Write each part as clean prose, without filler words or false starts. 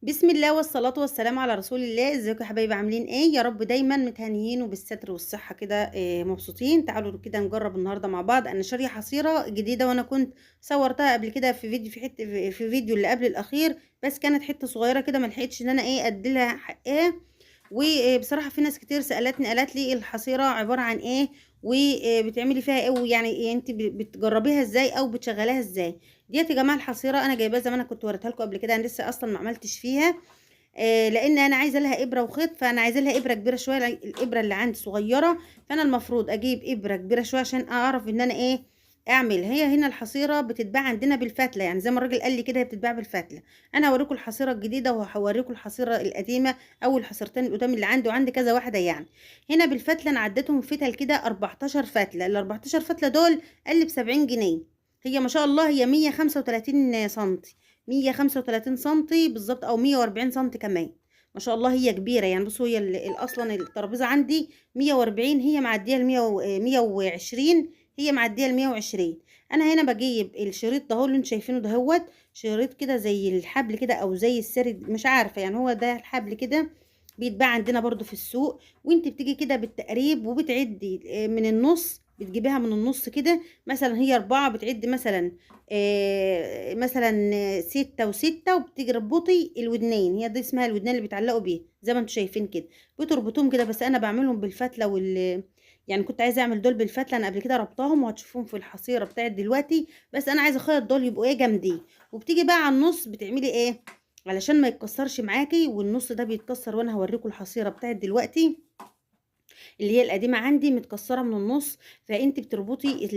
بسم الله والصلاة والسلام على رسول الله. ازيكم يا حبايبي؟ عاملين ايه؟ يا رب دايما متهنيين وبالستر والصحة كده، مبسوطين. تعالوا كده نجرب النهاردة مع بعض. انا شارية حصيرة جديدة، وانا كنت صورتها قبل كده في فيديو، في حتة في فيديو اللي قبل الاخير، بس كانت حتة صغيرة كده، ما لحقتش ان انا اديلها حقها. وبصراحة في ناس كتير سألتني، قالت لي الحصيرة عبارة عن ايه، وبتعملي فيها ايه، ويعني إيه انت بتجربيها ازاي او بتشغليها ازاي. ديت يا جماعه الحصيره انا جايباها زي ما انا كنت وريتها لكم قبل كده، انا لسه اصلا ما عملتش فيها. لان انا عايزه لها ابره وخيط، فانا عايزه لها ابره كبيره شويه، الابره اللي عندي صغيره، فانا المفروض اجيب ابره كبيره شويه عشان اعرف ان انا اعمل. هي هنا الحصيره بتتباع عندنا بالفتله، يعني زي ما الراجل قال لي كده هي بتتباع بالفتله. انا هوريكم الحصيره الجديده وهوريكم الحصيره القديمه، او الحصيرتين القدام اللي عندي، وعندي كذا واحده يعني. هنا بالفتله انا عديتهم فتل كده 14 فتله، ال 14 فتله دول قال لي ب 70 جنيه. هي ما شاء الله هي 135 سنتي، 135 سنتي بالظبط، او 140 سنتي كمان. ما شاء الله هي كبيره يعني. بصوا هي اصلا الترابيزه عندي 140، هي معديه ال 120، هي معديه ال 120. انا هنا بجيب الشريط ده، هو اللي انتوا شايفينه ده، هو شريط كده زي الحبل كده او زي السرد، مش عارفه يعني، هو ده الحبل كده. بيتباع عندنا برضو في السوق. وانت بتيجي كده بالتقريب وبتعدي من النص، بتجيبيها من النص كده. مثلا هي 4، بتعدي مثلا مثلا 6 و6، وبتيجي ربطي الودنين، هي دي اسمها الودنين اللي بيتعلقوا بيه زي ما انتم شايفين كده. بتربطوهم كده، بس انا بعملهم بالفتله يعني كنت عايزه اعمل دول بالفتله، انا قبل كده ربطاهم وهتشوفوهم في الحصيره بتاعت دلوقتي، بس انا عايزه اخيط دول يبقوا جامدين. وبتيجي بقى على النص بتعملي علشان ما يتكسرش معاكي، والنص ده بيتكسر، وانا هوريكم الحصيره بتاعت دلوقتي اللي هي القديمه عندي متكسره من النص. فانت بتربطي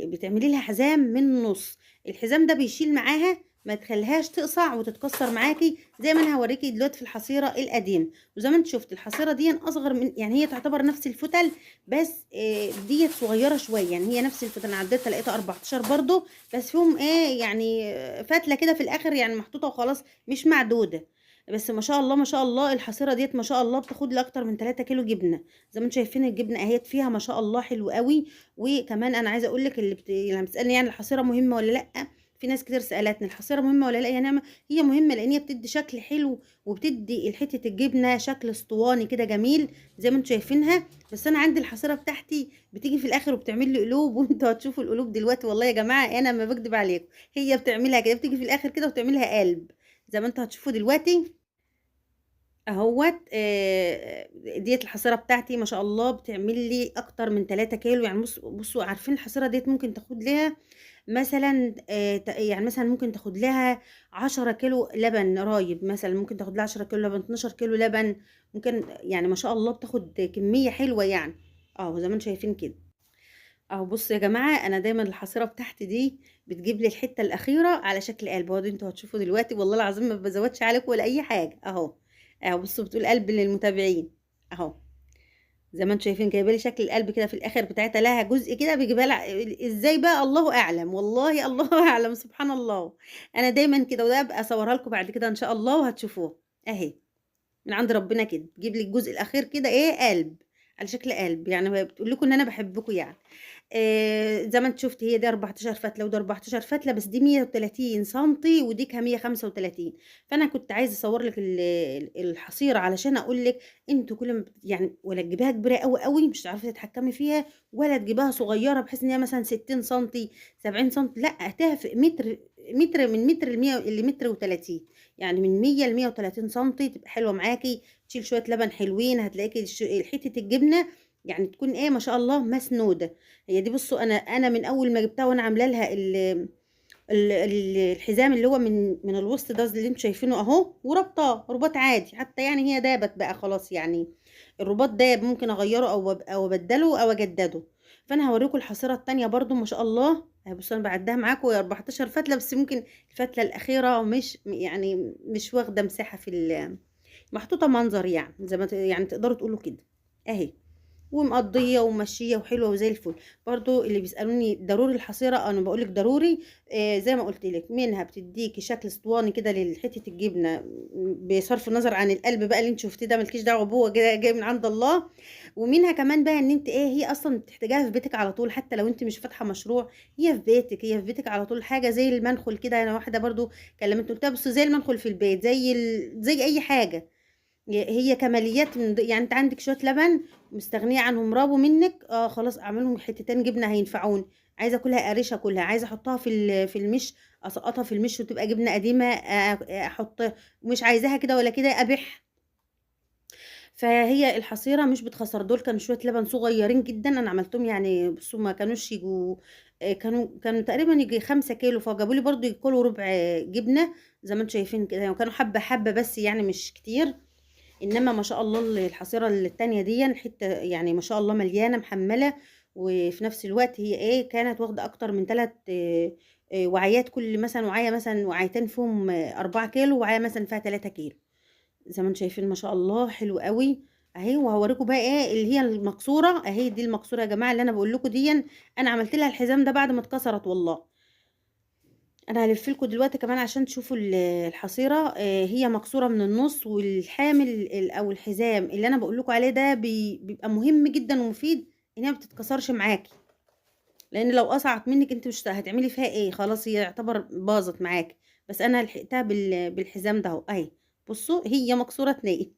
بتعملي لها حزام من النص. الحزام ده بيشيل معاها، ما تخليهاش تقصع وتتكسر معاكي، زي ما انا هوريكي دلوقتي في الحصيره القديمه. وزي ما انت شفت الحصيره دي اصغر من، يعني هي تعتبر نفس الفتل، بس ديت صغيره شويه، يعني هي نفس الفتل، انا عديتها لقيتها 14 برضو، بس فيهم يعني فتله كده في الاخر، يعني محطوطه وخلاص مش معدوده. بس ما شاء الله ما شاء الله الحصيره ديت ما شاء الله بتاخد لي اكتر من 3 كيلو جبنه. زي ما انتم شايفين الجبنه اهيت فيها ما شاء الله حلو قوي. وكمان انا عايزه اقول لك يعني بتسالني يعني الحصيره مهمه ولا لا، في ناس كتير سالتني الحصيره مهمه ولا لا. يعني هي مهمه، لان هي بتدي شكل حلو، وبتدي حته الجبنه شكل اسطواني كده جميل زي ما انتم شايفينها. بس انا عندي الحصيره بتاعتي بتيجي في الاخر وبتعمل لي قلوب وانتوا هتشوفوا القلوب دلوقتي. والله يا جماعه انا ما بكدب عليكم، هي بتعملها كده، بتيجي في الاخر كده وتعملها قلب زي ما انتوا هتشوفوا دلوقتي اهوت. ديت الحصيره بتاعتي ما شاء الله بتعمل لي اكتر من 3 كيلو. يعني بصوا عارفين الحصيره ديت ممكن تاخد لها مثلا يعني مثلا ممكن تاخد لها 10 كيلو لبن رايب، مثلا ممكن تاخد لها 10 كيلو لبن، 12 كيلو لبن ممكن، يعني ما شاء الله بتاخد كميه حلوه يعني. اه زي ما انتم شايفين كده. اهو بصوا يا جماعه، انا دايما الحصيره بتاعتي دي بتجيب لي الحته الاخيره على شكل قلب، اهو دي انتوا هتشوفوا دلوقتي، والله العظيم ما بزودش عليكم ولا اي حاجه. اهو اهو بصوا بتقول قلب للمتابعين اهو. زي ما انتوا شايفين جايبه لي شكل القلب كده في الاخر بتاعتها، لها جزء كده بيجيبها لها ازاي بقى الله اعلم، والله الله اعلم، سبحان الله. انا دايما كده، وده ابقى اصورها لكم بعد كده ان شاء الله وهتشوفوها اهي. من عند ربنا كده تجيب لي الجزء الاخير كده قلب، على شكل قلب، يعني بتقول لكم ان انا بحبكم يعني. زي ما انت شفت هي دي 14 فتله وده 14 فتله، بس دي 130 سنتي ودي كان 135. فانا كنت عايزه اصور لك الحصيره علشان اقول لك انتوا كل ما يعني ولا تجيبها كبيره قوي قوي مش هتعرفي تتحكمي فيها، ولا تجيبها صغيره بحيث ان هي مثلا 60 سنتي 70 سنتي، لا هتهفق متر، متر من متر ل 100 لمتر و30، يعني من 100 ل 130 سنتي تبقى حلوه معاكي. تشيل شويه لبن حلوين، هتلاقي حته الجبنه يعني تكون ما شاء الله مسنوده. هي دي بصوا، انا من اول ما جبتها وانا عامله لها الحزام اللي هو من الوسط ده اللي انتوا شايفينه اهو، وربطاه رباط عادي حتى، يعني هي دابت بقى خلاص يعني. الرباط داب ممكن اغيره او ابدله او اجدده. فانا هوريكم الحصيره التانية برضو ما شاء الله. بصوا انا بعدها معاكم 14 فتله، بس ممكن الفتله الاخيره مش يعني مش واخده مساحه محطوطه منظر، يعني زي ما يعني تقدروا تقولوا كده اهي. ومقضيه وماشيه وحلوه وزي الفل. برضو اللي بيسالوني ضروري الحصيره، انا بقول لك ضروري. زي ما قلت لك، منها بتديكي شكل اسطواني كده لحته الجبنه، بصرف النظر عن القلب بقى اللي انت شفتيه ده، مالكيش دعوه بيه، جاي من عند الله. ومنها كمان بقى ان انت هي اصلا بتحتاجيها في بيتك على طول، حتى لو انت مش فاتحه مشروع، هي في بيتك على طول. حاجه زي المنخل كده، انا واحده برضو كلمت قلتها بص زي المنخل في البيت، زي اي حاجه. هي كماليات يعني انت عندك شويه لبن مستغنيه عنهم، رابوا منك، خلاص اعملهم حتتين جبنه هينفعون. عايزه اكلها قريشه كلها، عايزه احطها في المش، اسقطها في المش وتبقى جبنه قديمه، احط. مش عايزاها كده ولا كده، ابح. فهي الحصيره مش بتخسر. دول كانوا شويه لبن صغيرين جدا، انا عملتهم يعني بصوا ما كانوش يجوا، كانوا تقريبا يجي 5 كيلو، فجابوا لي برضو يكلوا ربع جبنه زي ما انتم شايفين كده، وكانوا حبه حبه بس يعني مش كتير. انما ما شاء الله الحصيره التانية دي حته يعني ما شاء الله مليانه محمله. وفي نفس الوقت هي كانت واخده اكتر من 3 وعيات، كل مثلا وعيه مثلا وعيتين فيهم 4 كيلو، وعيه مثلا فيها 3 كيلو. زي ما انتم شايفين ما شاء الله حلو قوي. اهي، وهوريكم بقى اللي هي المكسوره اهي، دي المكسوره يا جماعه اللي انا بقول لكم دي. انا عملت لها الحزام ده بعد ما اتكسرت والله. انا هلف لكم دلوقتي كمان عشان تشوفوا الحصيره، هي مكسوره من النص. والحامل او الحزام اللي انا بقول لكم عليه ده بيبقى مهم جدا ومفيد، ان هي ما بتتكسرش معاكي. لان لو قطعت منك انت مش هتعملي فيها خلاص، هي يعتبر باظت معاكي. بس انا لحقتها بالحزام ده اهو اهي. بصوا هي مكسوره اتنين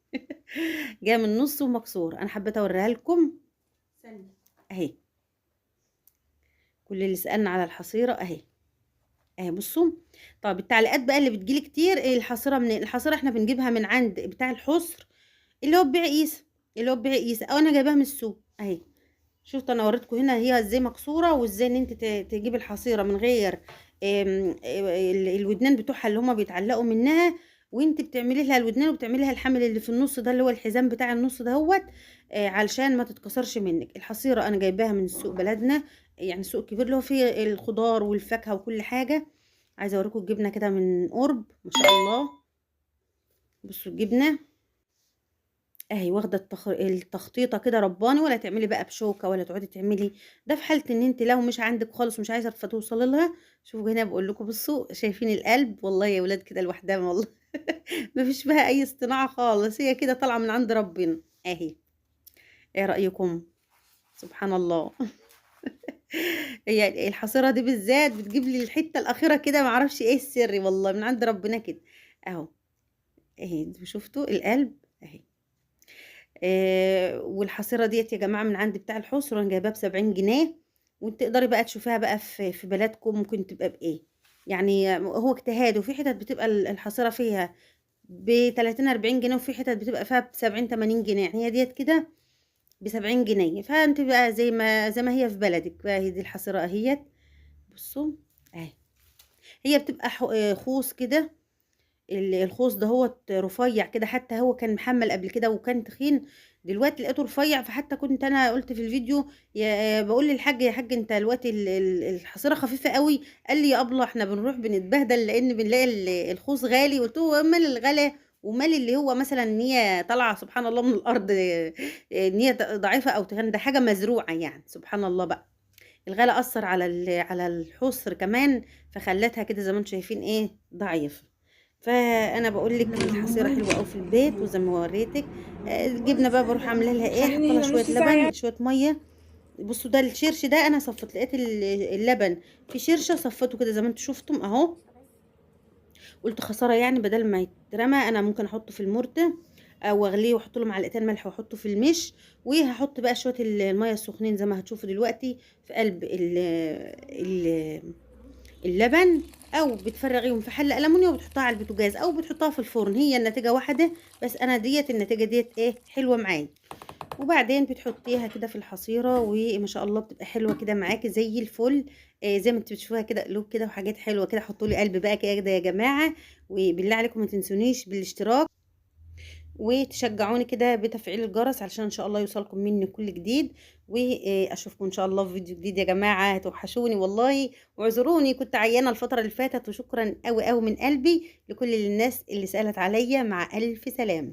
جايه من النص ومكسوره. انا حبيت اوريها لكم اهي. كل اللي سالنا على الحصيره اهي بصوا. طب التعليقات بقى اللي بتجيلي كتير، الحصيره منين؟ الحصيره احنا بنجيبها من عند بتاع الحصر، اللي هو ببيع قيس، او انا جايباها من السوق اهي. شفت انا وريتكم هنا هي ازاي مكسوره، وازاي ان انت تجيب الحصيره من غير الودنان بتوعها اللي هما بيتعلقوا منها. وانت بتعملي لها الودنان، وبتعملي لها الحمل اللي في النص ده اللي هو الحزام بتاع النص دهوت، علشان ما تتكسرش منك. الحصيره انا جايباها من السوق بلدنا، يعني سوق كبير اللي هو فيه الخضار والفاكهه وكل حاجه. عايزه اوريكم الجبنه كده من قرب ما شاء الله. بصوا الجبنه اهي واخده التخطيطه كده رباني، ولا تعملي بقى بشوكه ولا تقعدي تعملي. ده في حاله ان انت لو مش عندك خالص ومش عايزه توصلي لها. شوفوا هنا بقول لكم، بصوا شايفين القلب؟ والله يا ولاد كده لوحدها والله مفيش بها اي اصطناعه خالص، هي كده طالعه من عند ربنا اهي. ايه رايكم؟ سبحان الله هي الحصيره دي بالذات بتجيب لي الحته الاخيره كده، معرفش ايه السر، والله من عند ربنا كده اهو. اهي شفتوا القلب اهي. والحصيره ديت يا جماعه من عند بتاع الحصر، انا جايباها ب70 جنيه. وانت تقدري بقى تشوفيها بقى في بلدكم ممكن تبقى بايه. يعني هو اجتهاد، وفي حتت بتبقى الحصيره فيها ب30 40 جنيه، وفي حتت بتبقى فيها ب70 80 جنيه. يعني هي ديت كده ب70 جنيه، فانت بقى زي ما هي في بلدك بقى. هي دي الحصيره اهيت. بصوا اهي. هي بتبقى خوص كده. الخوص ده هو رفيع كده، حتى هو كان محمل قبل كده وكان تخين، دلوقتي لقيته رفيع. فحتى كنت انا قلت في الفيديو، بقول للحاج يا حاج انت دلوقتي الحصيره خفيفه قوي. قال لي يا ابله احنا بنروح بنتبهدل لان بنلاقي الخوص غالي. قلت له مال الغلا ومال اللي هو مثلا ان هي طالعه سبحان الله من الارض، ان هي ضعيفه او تخن، ده حاجه مزروعه يعني سبحان الله بقى. الغلا اثر على الحصر كمان، فخلتها كده زي ما انتم شايفين ضعيف. فانا بقول لك الحصيره حلوه قوي في البيت، وزي ما وريتك. الجبنه بقى بروح اعمل لها احط لها شويه لبن شويه ميه. بصوا ده الشرش ده انا صفت، لقيت اللبن في شرشه صفته كده زي ما انتم شفتم اهو. قلت خساره يعني بدل ما يترمى انا ممكن احطه في المرته، او اغليه واحط له معلقتين ملح واحطه في المش. وهحط بقى شويه الميه السخنين زي ما هتشوفوا دلوقتي في قلب اللبن. او بتفرغيهم في حله المونيا وبتحطها على البوتاجاز او بتحطها في الفرن، هي النتيجه واحده. بس انا النتيجه ديت حلوه معايا. وبعدين بتحطيها كده في الحصيره وما شاء الله بتبقى حلوه كده معاكي زي الفل. زي ما انتوا بتشوفوها كده قلوب كده وحاجات حلوه كده. حطوا لي قلب بقى كده يا جماعه. وبالله عليكم ما تنسونيش بالاشتراك، وتشجعوني كده بتفعيل الجرس علشان ان شاء الله يوصلكم مني كل جديد. واشوفكم ان شاء الله في فيديو جديد يا جماعه. هتوحشوني والله، واعذروني كنت عيانه الفتره اللي فاتت. وشكرا قوي قوي من قلبي لكل الناس اللي سالت عليا. مع الف سلامه.